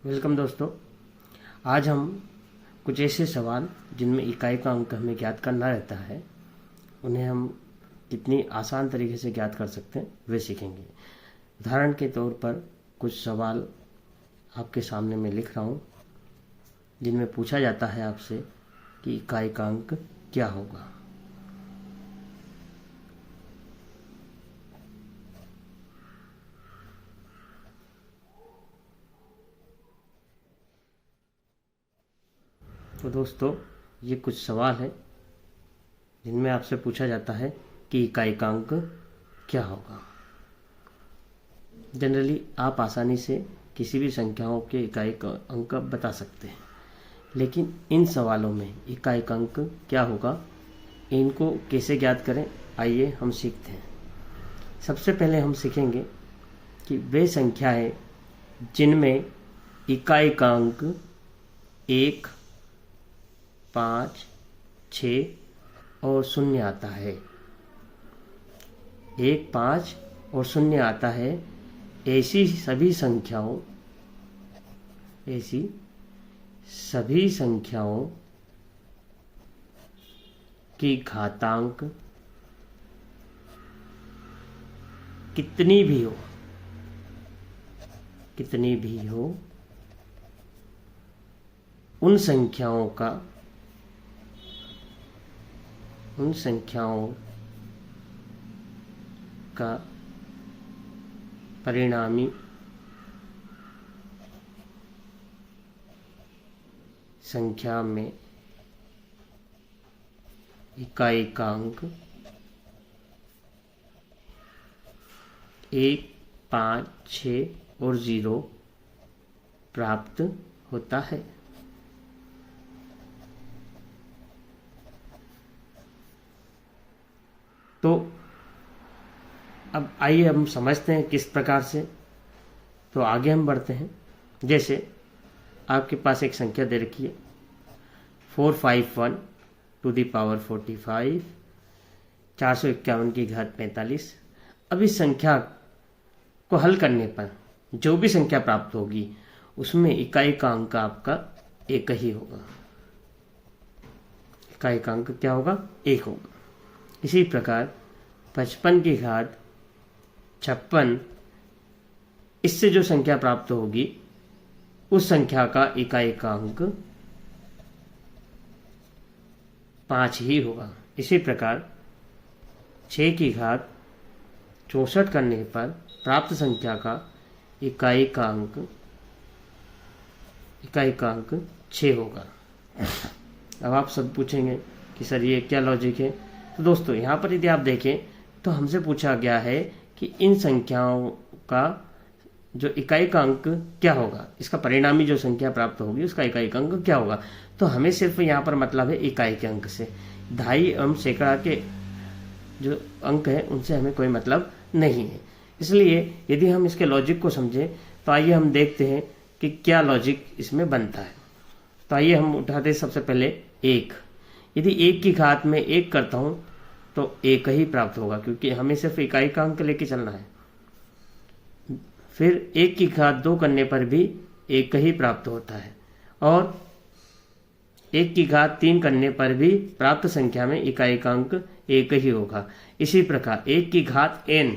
Welcome दोस्तों। आज हम कुछ ऐसे सवाल जिनमें इकाई का अंक हमें ज्ञात करना रहता है, उन्हें हम कितनी आसान तरीके से ज्ञात कर सकते हैं वे सीखेंगे। उदाहरण के तौर पर कुछ सवाल आपके सामने मैं लिख रहा हूँ, जिनमें पूछा जाता है आपसे कि इकाई का अंक क्या होगा। तो दोस्तों, ये कुछ सवाल है जिनमें आपसे पूछा जाता है कि इकाई का अंक क्या होगा। जनरली आप आसानी से किसी भी संख्याओं के इकाई का अंक बता सकते हैं, लेकिन इन सवालों में इकाई का अंक क्या होगा, इनको कैसे ज्ञात करें, आइए हम सीखते हैं। सबसे पहले हम सीखेंगे कि वे संख्याएं जिनमें इकाई का अंक 1, 5, 6 और 0 आता है। 1, 5 और 0 आता है, ऐसी सभी संख्याओं की घातांक कितनी भी हो, उन संख्याओं का परिणामी संख्या में इकाई का अंक 1, 5, 6 और 0 प्राप्त होता है। तो अब आइए हम समझते हैं किस प्रकार से। तो आगे हम बढ़ते हैं। जैसे आपके पास एक संख्या दे रखी है 451 टू द पावर 45, 451 की घात 45। अब इस संख्या को हल करने पर जो भी संख्या प्राप्त होगी उसमें इकाई का अंक आपका 1 ही होगा। इकाई का अंक क्या होगा? 1 होगा। इसी प्रकार 55 की घात 56, इससे जो संख्या प्राप्त होगी उस संख्या का इकाई का अंक 5 ही होगा। इसी प्रकार 6 की घात 64 करने पर प्राप्त संख्या का इकाई का अंक 6 होगा। अब आप सब पूछेंगे कि सर ये क्या लॉजिक है? तो दोस्तों, यहाँ पर यदि आप देखें तो हमसे पूछा गया है कि इन संख्याओं का जो इकाई का अंक क्या होगा, इसका परिणामी जो संख्या प्राप्त होगी उसका इकाई का अंक क्या होगा। तो हमें सिर्फ यहाँ पर मतलब है इकाई के अंक से, दहाई एवं सैकड़ा के जो अंक है उनसे हमें कोई मतलब नहीं है। इसलिए यदि हम इसके लॉजिक को समझें तो आइए हम देखते हैं कि क्या लॉजिक इसमें बनता है। तो आइए हम उठाते हैं सबसे पहले 1। यदि 1 की घात में 1 करता हूं तो 1 ही प्राप्त होगा, क्योंकि हमें सिर्फ इकाई का अंक लेके चलना है। फिर 1 की घात 2 करने पर भी 1 ही प्राप्त होता है, और 1 की घात 3 करने पर भी प्राप्त संख्या में इकाई का अंक 1 ही होगा। इसी प्रकार 1 की घात n,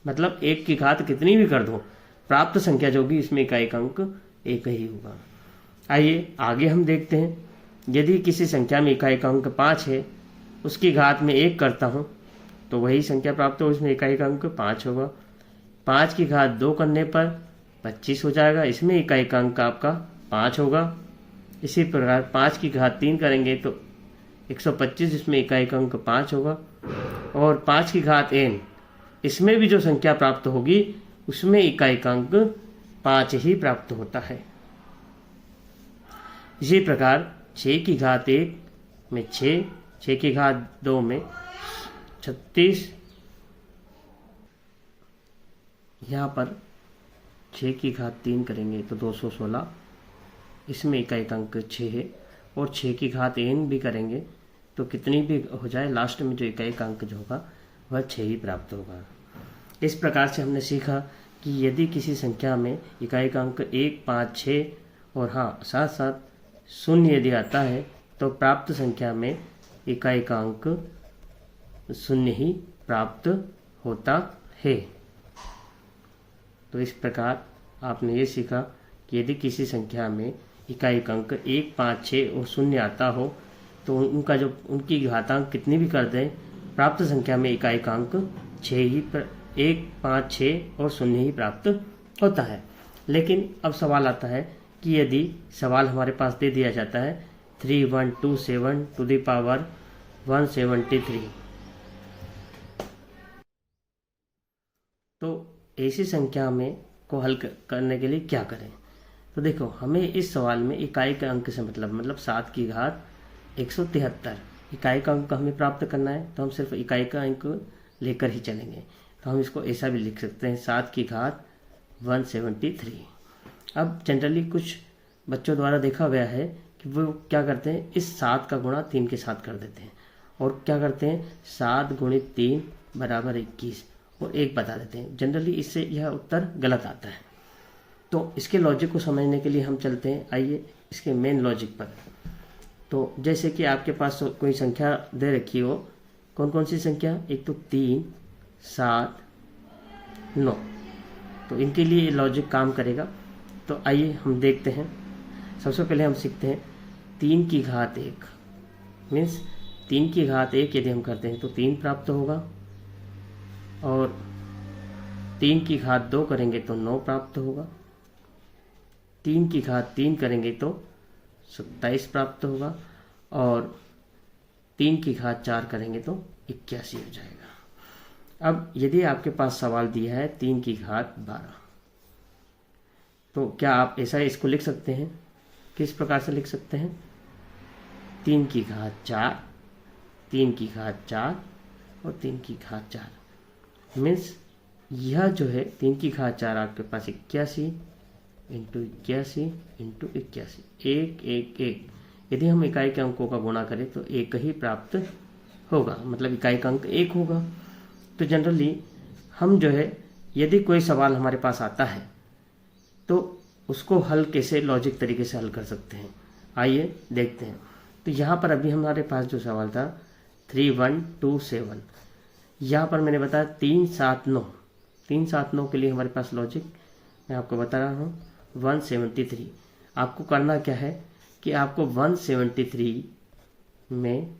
मतलब 1 की घात कितनी भी कर दो, प्राप्त संख्या जो भी इसमें इकाई का अंक 1 ही होगा। आइए आगे हम देखते हैं। यदि किसी संख्या में इकाई का अंक 5 है, उसकी घात में 1 करता हूं तो वही संख्या प्राप्त हो, इसमें इकाई का अंक 5 होगा। 5 की घात 2 करने पर 25 हो जाएगा, इसमें इकाई का अंक आपका 5 होगा। इसी प्रकार 5 की घात 3 करेंगे तो 125, इसमें इकाई का अंक 5 होगा। और 5 की घात n, इसमें भी जो संख्या प्राप्त होगी उसमें इकाई का अंक 5 ही प्राप्त होता है। इसी प्रकार 6 की घात 1 में 6, 6 की घात 2 में 36, यहाँ पर 6 की घात 3 करेंगे तो 216, इसमें इकाई का अंक 6 है। और 6 की घात n भी करेंगे तो कितनी भी हो जाए, लास्ट में जो इकाई का अंक जो होगा वह 6 ही प्राप्त होगा। इस प्रकार से हमने सीखा कि यदि किसी संख्या में इकाई का अंक 1, 5, 6 और हाँ साथ साथ शून्य यदि आता है तो प्राप्त संख्या में इकाई का अंक शून्य ही प्राप्त होता है। तो इस प्रकार आपने ये सीखा कि यदि किसी संख्या में इकाई का अंक 1, 5, 6 और शून्य आता हो तो उनकी घातांक कितनी भी कर दें, प्राप्त संख्या में इकाई का अंक 1, 5, 6 और शून्य ही प्राप्त होता है। लेकिन अब सवाल आता है कि यदि सवाल हमारे पास दे दिया जाता है 3127 टू द पावर 173, तो ऐसी संख्या में को हल करने के लिए क्या करें। तो देखो, हमें इस सवाल में इकाई के अंक से मतलब 7 की घात 173 इकाई का अंक हमें प्राप्त करना है, तो हम सिर्फ इकाई का अंक लेकर ही चलेंगे। तो हम इसको ऐसा भी लिख सकते हैं 7 की घात 173। अब जनरली कुछ बच्चों द्वारा देखा गया है कि वो क्या करते हैं, इस 7 का गुणा 3 के साथ कर देते हैं और क्या करते हैं 7 गुणित 3 बराबर 21 और 1 बता देते हैं। जनरली इससे यह उत्तर गलत आता है। तो इसके लॉजिक को समझने के लिए हम चलते हैं, आइए इसके मेन लॉजिक पर। तो जैसे कि आपके पास कोई संख्या दे रखी हो, कौन कौन सी संख्या, एक तो 3, 7, 9, तो इनके लिए लॉजिक काम करेगा। तो आइए हम देखते हैं। सबसे पहले हम सीखते हैं 3 की घात 1 मीन्स 3 की घात 1 यदि हम करते हैं तो 3 प्राप्त होगा और 3 की घात 2 करेंगे तो 9 प्राप्त होगा। 3 की घात 3 करेंगे तो 27 प्राप्त होगा और 3 की घात 4 करेंगे तो 81 हो जाएगा। अब यदि आपके पास सवाल दिया है 3 की घात 12, तो क्या आप ऐसा इसको लिख सकते हैं? किस प्रकार से लिख सकते हैं? 3 की घात 4, 3 की घात 4 और 3 की घात 4 मीन्स यह जो है 3 की घात 4 आपके पास 81 इंटू 81 इंटू 81, 1, 1, 1। यदि हम इकाई के अंकों का गुणा करें तो 1 ही प्राप्त होगा, मतलब इकाई का अंक 1 होगा। तो जनरली हम जो है यदि कोई सवाल हमारे पास आता है तो उसको हल कैसे लॉजिक तरीके से हल कर सकते हैं, आइए देखते हैं। तो यहाँ पर अभी हमारे पास जो सवाल था 3127, यहाँ पर मैंने बताया 3, 7, 9। 3, 7, 9 के लिए हमारे पास लॉजिक मैं आपको बता रहा हूँ 173। आपको करना क्या है कि आपको 173 में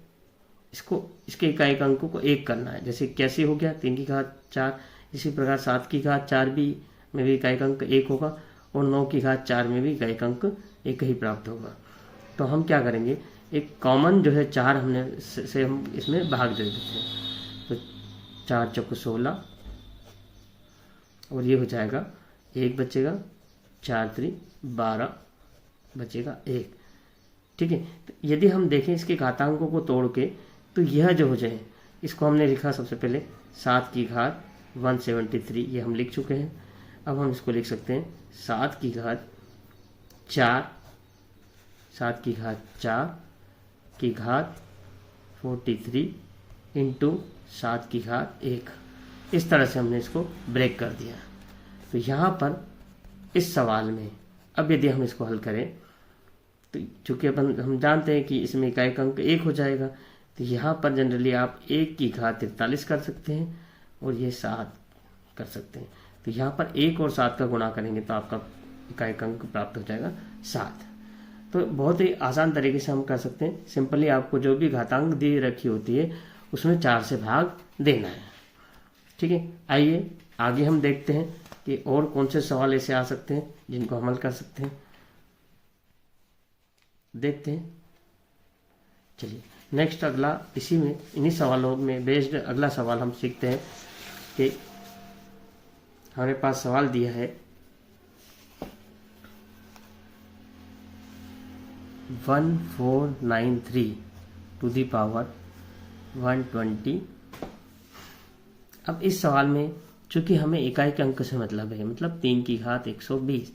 इसके इकाई का अंकों को 1 करना है। जैसे कैसे हो गया 3 की घात 4, इसी प्रकार 7 की घात 4 में भी इकाई का अंक 1 होगा और 9 की घात 4 में भी इकाई का अंक 1 ही प्राप्त होगा। तो हम क्या करेंगे, एक कॉमन जो है 4 हमने से हम इसमें भाग दे देते हैं। तो 4 चौको 16 और ये हो जाएगा 1 बचेगा, 4 3 12 बचेगा 1। ठीक है। तो यदि हम देखें इसके घातांकों को तोड़ के तो यह जो हो जाए, इसको हमने लिखा सबसे पहले 7 की घात 173, ये हम लिख चुके हैं। अब हम इसको लिख सकते हैं 7 की घात 4, 7 की घात 4 की घात 43 इंटू 7 की घात 1। इस तरह से हमने इसको ब्रेक कर दिया। तो यहाँ पर इस सवाल में अब यदि हम इसको हल करें तो चूंकि अपन हम जानते हैं कि इसमें इकाई का अंक 1 हो जाएगा, तो यहाँ पर जनरली आप 1 की घात 43 कर सकते हैं और ये 7 कर सकते हैं। तो यहाँ पर 1 और 7 का गुणा करेंगे तो आपका इकाई का अंक प्राप्त हो जाएगा 7। तो बहुत ही आसान तरीके से हम कर सकते हैं। सिंपली आपको जो भी घातांक दी रखी होती है उसमें 4 से भाग देना है। ठीक है। आइए आगे हम देखते हैं कि और कौन से सवाल ऐसे आ सकते हैं जिनको हम हल कर सकते हैं, देखते हैं। चलिए नेक्स्ट अगला इन्हीं सवालों में बेस्ड अगला सवाल हम सीखते हैं कि हमारे पास सवाल दिया है 1493 टू द पावर 120। अब इस सवाल में चूंकि हमें इकाई के अंक से मतलब है, मतलब 3 की घात 120।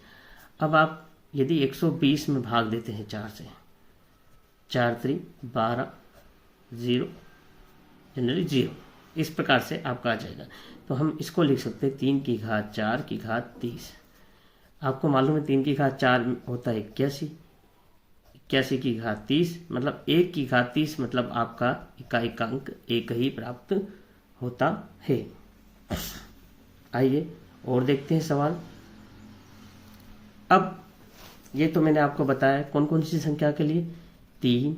अब आप यदि 120 में भाग देते हैं 4 से, 4 3 12 0 जनरली 0, इस प्रकार से आपका आ जाएगा। तो हम इसको लिख सकते हैं 3 की घात 4 की घात 30। आपको मालूम है 3 की घात 4 होता है 81, 81 की घात 30 मतलब 1 की घात 30 मतलब आपका इकाइक अंक 1 ही प्राप्त होता है। आइए और देखते हैं सवाल। अब ये तो मैंने आपको बताया कौन कौन सी संख्या के लिए, 3,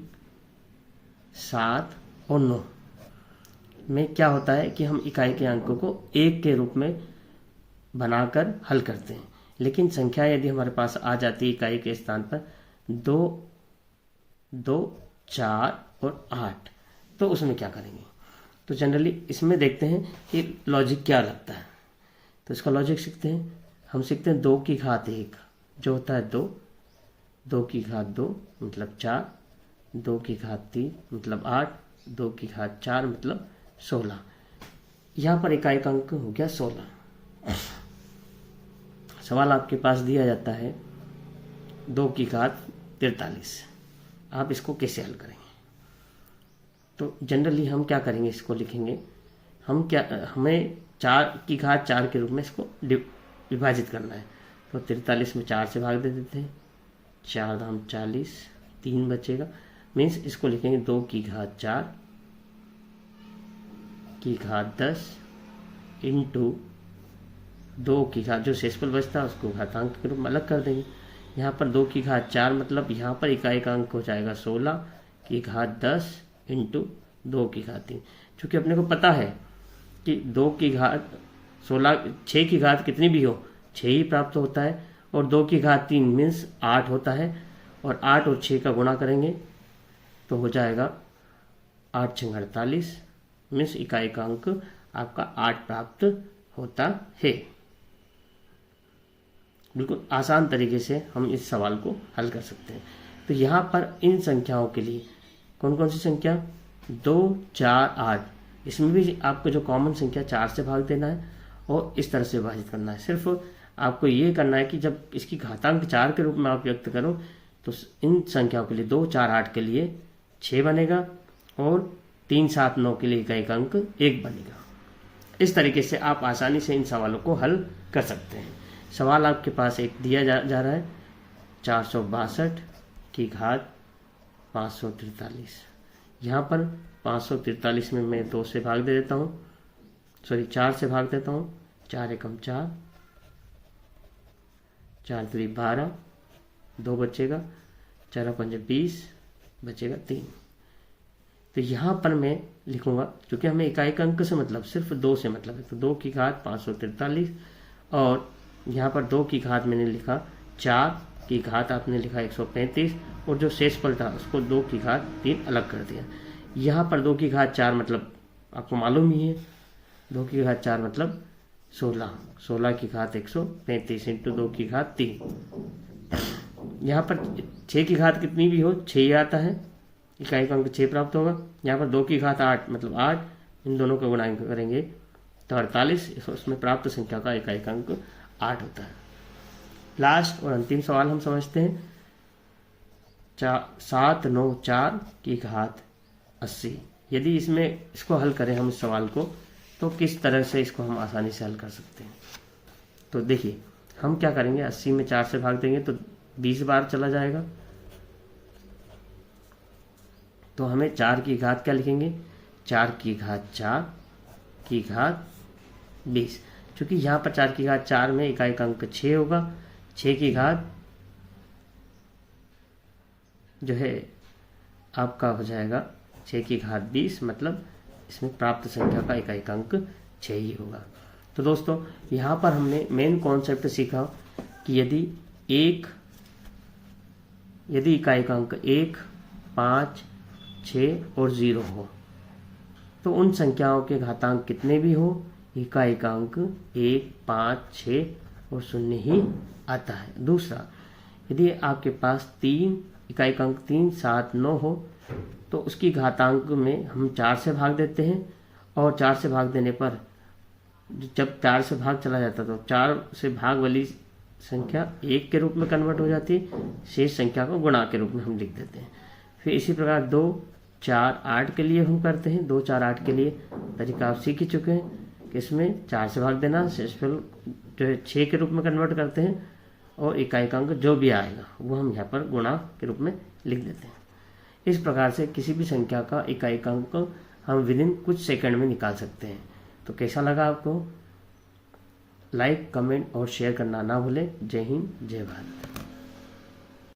7 और 9 में क्या होता है कि हम इकाई के अंकों को 1 के रूप में बनाकर हल करते हैं। लेकिन संख्या यदि हमारे पास आ जाती है इकाई के स्थान पर 2, 2, 4 और 8, तो उसमें क्या करेंगे। तो जनरली इसमें देखते हैं कि लॉजिक क्या लगता है। तो इसका लॉजिक सीखते हैं। हम सीखते हैं 2 की घात 1 जो होता है 2, 2 की घात 2 मतलब 4, 2 की घात 3 मतलब 8, 2 की घात 4 मतलब 16। यहाँ पर इकाई का अंक हो गया 16। सवाल आपके पास दिया जाता है 2 की घात 43। आप इसको कैसे हल करेंगे। तो जनरली हम क्या करेंगे, इसको लिखेंगे हमें 4 की घात 4 के रूप में इसको विभाजित करना है। तो 43 में 4 से भाग दे देते हैं, 4 दाम 40, 3 बचेगा। मीन्स इसको लिखेंगे 2 की घात 4 की घात 10 इंटू 2 की घात, जो शेषफल बचता है उसको घातांक के रूप में अलग कर देंगे। यहाँ पर 2 की घात 4 मतलब यहाँ पर इकाई का अंक हो जाएगा 16 की घात 10 इंटू 2 की घात 3। चूँकि अपने को पता है कि 2 की घात 16, 6 की घात कितनी भी हो 6 ही प्राप्त होता है, और 2 की घात 3 मीन्स 8 होता है, और 8 और 6 का गुणा करेंगे तो हो जाएगा 8 6 48 मीन्स इकाई का अंक आपका 8 प्राप्त होता है। बिल्कुल आसान तरीके से हम इस सवाल को हल कर सकते हैं। तो यहाँ पर इन संख्याओं के लिए कौन कौन सी संख्या, 2, 4, 8, इसमें भी आपको जो कॉमन संख्या 4 से भाग देना है और इस तरह से विभाजित करना है। सिर्फ आपको ये करना है कि जब इसकी घातांक 4 के रूप में आप व्यक्त करो तो इन संख्याओं के लिए 2, 4, 8 के लिए 6 बनेगा और 3, 7, 9 के लिए इकाई का अंक 1 बनेगा। इस तरीके से आप आसानी से इन सवालों को हल कर सकते हैं। सवाल आपके पास एक दिया जा रहा है 462 की घात 543। यहाँ पर 543 में मैं 2 से भाग दे देता हूँ, 4 से भाग देता हूँ। 4 एकम 4, 4 3 12, 2 बचेगा, 4 पंजे 20, बचेगा 3। तो यहाँ पर मैं लिखूंगा, क्योंकि हमें इकाई का अंक से मतलब सिर्फ 2 से मतलब है, तो 2 की घात 543 और यहाँ पर 2 की घात मैंने लिखा 4 की घात आपने लिखा 135 और जो शेषफल था उसको 2 की घात 3 अलग कर दिया। यहाँ पर 2 की घात 4 मतलब आपको मालूम ही है, 2 की घात 4 मतलब 16, 16 की घात 135 इंटू 2 की घात 3। यहाँ पर 6 की घात कितनी भी हो 6 ही आता है, इकाई का अंक 6 प्राप्त होगा। यहाँ पर 2 की घात 8 मतलब 8, इन दोनों का गुणा करेंगे तो 48, उसमें प्राप्त संख्या का इकाई का अंक 8 होता है। लास्ट और अंतिम सवाल हम समझते हैं 7 9 4 की घात 80। यदि इसको हल करें हम इस सवाल को तो किस तरह से इसको हम आसानी से हल कर सकते हैं। तो देखिए हम क्या करेंगे, 80 में 4 से भाग देंगे तो 20 बार चला जाएगा, तो हमें 4 की घात क्या लिखेंगे, 4 की घात 4 की घात 20। क्योंकि यहाँ पर 4 की घात 4 में इकाई का अंक 6 होगा, 6 की घात जो है आपका हो जाएगा 6 की घात 20, मतलब इसमें प्राप्त संख्या का इकाई का अंक 6 ही होगा। तो दोस्तों यहाँ पर हमने मेन कॉन्सेप्ट सीखा कि यदि इकाई का अंक 1, 5, 6 और 0 हो तो उन संख्याओं के घातांक कितने भी हो इकाई का अंक 1, 5, 6 और 0 ही आता है। दूसरा, यदि आपके पास इकाई का अंक 3, 7, 9 हो तो उसकी घातांक में हम 4 से भाग देते हैं और 4 से भाग देने पर जब 4 से भाग चला जाता तो 4 से भाग वाली संख्या 1 के रूप में कन्वर्ट हो जाती है, शेष संख्या को गुणा के रूप में हम लिख देते हैं। फिर इसी प्रकार 2, 4, 8 के लिए हम करते हैं। 2, 4, 8 के लिए तरीका आप सीख ही चुके हैं। कि इसमें 4 से भाग देना, शेषफल जो है 6 के रूप में कन्वर्ट करते हैं और इकाई अंक जो भी आएगा वो हम यहाँ पर गुणा के रूप में लिख देते हैं। इस प्रकार से किसी भी संख्या का इकाई अंक हम विद इन कुछ सेकंड में निकाल सकते हैं। तो कैसा लगा आपको? लाइक, कमेंट और शेयर करना ना भूलें। जय हिंद, जय भारत।